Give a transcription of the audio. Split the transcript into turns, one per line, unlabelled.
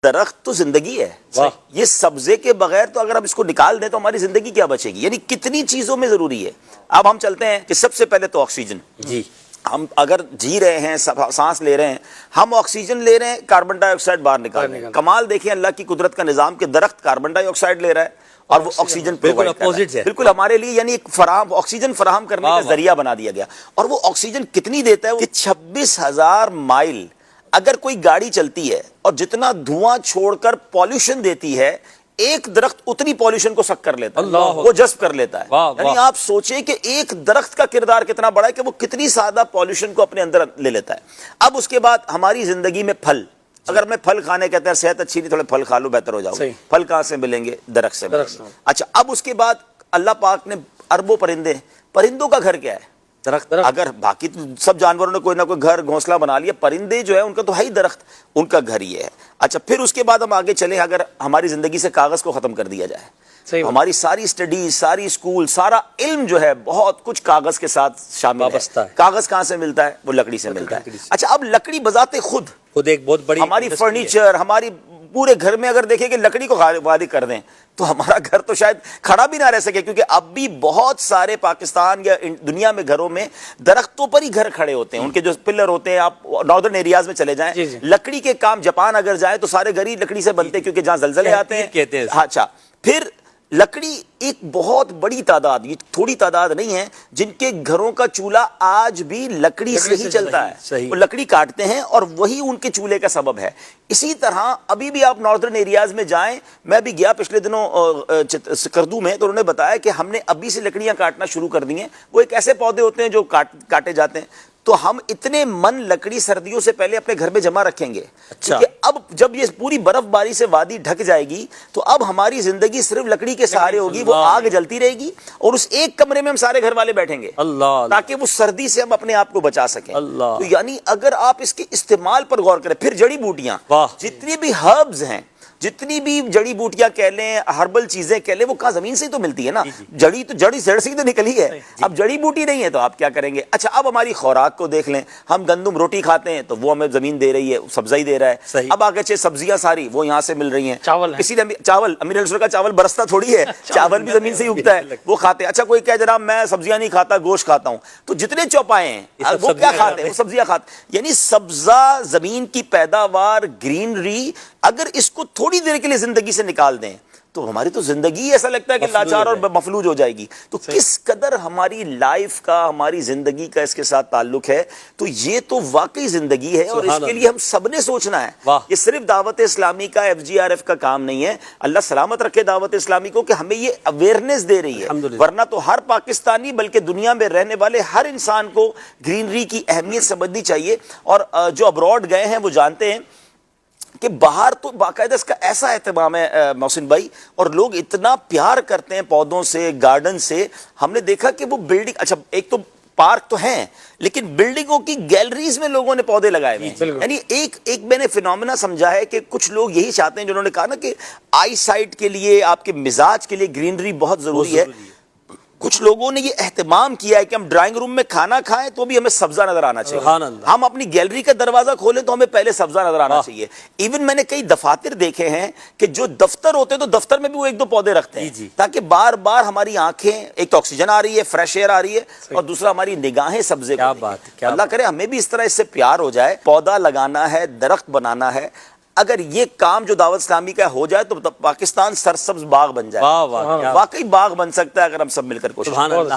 درخت تو زندگی ہے. یہ سبزے کے بغیر تو اگر ہم اس کو نکال دیں تو ہماری زندگی کیا بچے گی؟ یعنی کتنی چیزوں میں ضروری ہے. اب ہم چلتے ہیں کہ سب سے پہلے تو آکسیجن. جی ہم اگر جی رہے ہیں، سانس لے رہے ہیں، ہم آکسیجن لے رہے ہیں، کاربن ڈائی آکسائڈ باہر نکال رہے ہیں. کمال دیکھیں اللہ کی قدرت کا نظام کہ درخت کاربن ڈائی آکسائڈ لے رہا ہے اور وہ آکسیجن پرووائڈ کر رہا ہے. بالکل ہمارے لیے یعنی ایک آکسیجن فراہم کرنے کا ذریعہ بنا دیا گیا. اور وہ آکسیجن کتنی دیتا ہے کہ 26,000 مائل اگر کوئی گاڑی چلتی ہے اور جتنا دھواں چھوڑ کر پالیوشن دیتی ہے، ایک درخت اتنی پالیوشن کو سک کر لیتا ہے، وہ جذب کر لیتا ہے. یعنی آپ سوچیں کہ ایک درخت کا کردار کتنا بڑا ہے کہ وہ کتنی سادہ پالیوشن کو اپنے اندر لے لیتا ہے. اب اس کے بعد ہماری زندگی میں پھل، اگر میں پھل کھانے کہتے ہیں صحت اچھی نہیں، تھوڑے پھل کھا لو بہتر ہو جاؤ. پھل کہاں سے ملیں گے؟ درخت سے ملیں گے. اچھا اب اس کے بعد اللہ پاک نے اربوں پرندے، پرندوں کا گھر کیا ہے؟ درخت. اگر باقی سب جانوروں نے کوئی نہ کوئی گھر گھونسلہ بنا لیا، پرندے جو ہے ان کا تو ہے ہی درخت، ان کا گھر یہ ہے. اچھا پھر اس کے بعد ہم آگے چلیں، اگر ہماری زندگی سے کاغذ کو ختم کر دیا جائے، ہماری ساری اسٹڈیز، ساری اسکول، سارا علم جو ہے بہت کچھ کاغذ کے ساتھ شامل ہے. کاغذ کہاں سے ملتا ہے؟ وہ لکڑی سے ملتا ہے. اچھا اب لکڑی بذات خود ایک بہت بڑی ہماری فرنیچر، ہماری پورے گھر میں اگر دیکھیں کہ لکڑی کو وادی کر دیں تو ہمارا گھر تو شاید کھڑا بھی نہ رہ سکے، کیونکہ اب بھی بہت سارے پاکستان یا دنیا میں گھروں میں درختوں پر ہی گھر کھڑے ہوتے ہیں. ان کے جو پلر ہوتے ہیں، آپ ناردرن ایریاز میں چلے جائیں، لکڑی کے کام، جاپان اگر جائیں تو سارے گھر ہی لکڑی سے بنتے ہیں، کیونکہ جہاں زلزلے آتے ہیں. اچھا پھر لکڑی ایک بہت بڑی تعداد، یہ تھوڑی تعداد نہیں ہے، جن کے گھروں کا چولہا آج بھی لکڑی سے ہی چلتا ہے. وہ لکڑی کاٹتے ہیں اور وہی ان کے چولہے کا سبب ہے. اسی طرح ابھی بھی آپ ناردرن ایریاز میں جائیں، میں بھی گیا پچھلے دنوں سکردو میں، تو انہوں نے بتایا کہ ہم نے ابھی سے لکڑیاں کاٹنا شروع کر دی ہیں. وہ ایک ایسے پودے ہوتے ہیں جو کاٹے جاتے ہیں. تو ہم اتنے من لکڑی سردیوں سے پہلے اپنے گھر میں جمع رکھیں گے. کیونکہ اب جب یہ پوری برف باری سے وادی ڈھک جائے گی تو اب ہماری زندگی صرف لکڑی کے سہارے ہوگی. وہ آگ جلتی رہے گی اور اس ایک کمرے میں ہم سارے گھر والے بیٹھیں گے تاکہ وہ سردی سے ہم اپنے آپ کو بچا سکیں. تو یعنی اگر آپ اس کے استعمال پر غور کریں، پھر جڑی بوٹیاں، جتنی بھی ہربز ہیں، جتنی بھی جڑی بوٹیاں کہہ لیں، ہربل چیزیں کہہ لیں، وہ کہاں زمین سے ہی تو ملتی ہے نا. جڑی تو جڑی جڑ سے ہی تو نکلی ہے. اب جڑی بوٹی نہیں ہے تو آپ کیا کریں گے؟ اچھا اب ہماری خوراک کو دیکھ لیں، ہم گندم روٹی کھاتے ہیں تو وہ ہمیں زمین دے رہی ہے، سبزہ ہی دے رہا ہے. اب آگے چھ سبزیاں ساری وہ یہاں سے مل رہی ہیں. کسی نے چاول، امیر السر کا چاول برستا تھوڑی ہے، چاول بھی زمین سے ہی اگتا ہے، وہ کھاتے ہیں. اچھا کوئی کہہ جناب میں سبزیاں نہیں کھاتا، گوشت کھاتا ہوں، تو جتنے چوپائے ہیں وہ کیا کھاتے ہیں؟ وہ سبزیاں کھاتے ہیں. یعنی سبزہ، زمین کی پیداوار، گرینری، اگر اس کو تھوڑی دیر کے لیے زندگی سے نکال دیں تو ہماری تو زندگی ایسا لگتا ہے کہ لاچار اور مفلوج ہو جائے گی. تو کس قدر ہماری لائف کا، ہماری زندگی کا اس کے ساتھ تعلق ہے. تو یہ تو واقعی زندگی ہے اور اس کے لیے ہم سب نے سوچنا ہے. یہ صرف دعوت اسلامی کا، FGRF کا کام نہیں ہے. اللہ سلامت رکھے دعوت اسلامی کو کہ ہمیں یہ اویئرنیس دے رہی ہے، ورنہ تو ہر پاکستانی بلکہ دنیا میں رہنے والے ہر انسان کو گرینری کی اہمیت سمجھنی چاہیے. اور جو ابراڈ گئے ہیں وہ جانتے ہیں کہ باہر تو باقاعدہ اس کا ایسا اہتمام ہے محسن بھائی، اور لوگ اتنا پیار کرتے ہیں پودوں سے، گارڈن سے. ہم نے دیکھا کہ وہ بلڈنگ، اچھا ایک تو پارک تو ہیں لیکن بلڈنگوں کی گیلریز میں لوگوں نے پودے لگائے ہوئے ہیں. یعنی ایک میں نے فینومینا سمجھا ہے کہ کچھ لوگ یہی چاہتے ہیں، جنہوں نے کہا نا کہ آئی سائٹ کے لیے، آپ کے مزاج کے لیے گرینری بہت ضروری ہے. کچھ لوگوں نے یہ اہتمام کیا ہے کہ ہم ڈرائنگ روم میں کھانا کھائیں تو بھی ہمیں سبزہ نظر آنا چاہیے. ہم اپنی گیلری کا دروازہ کھولیں تو ہمیں پہلے سبزہ نظر آنا چاہیے. ایون میں نے کئی دفاتر دیکھے ہیں کہ جو دفتر ہوتے ہیں تو دفتر میں بھی وہ ایک دو پودے رکھتے ہیں تاکہ بار بار ہماری آنکھیں، ایک تو آکسیجن آ رہی ہے، فریش ایئر آ رہی ہے، اور دوسرا ہماری نگاہیں سبزے کو. اللہ کرے ہمیں بھی اس طرح اس سے پیار ہو جائے. پودا لگانا ہے، درخت بنانا ہے. اگر یہ کام جو دعوت اسلامی کا ہو جائے تو پاکستان سرسبز باغ بن جائے. واقعی باغ بن سکتا ہے اگر ہم سب مل کر کوشش کریں.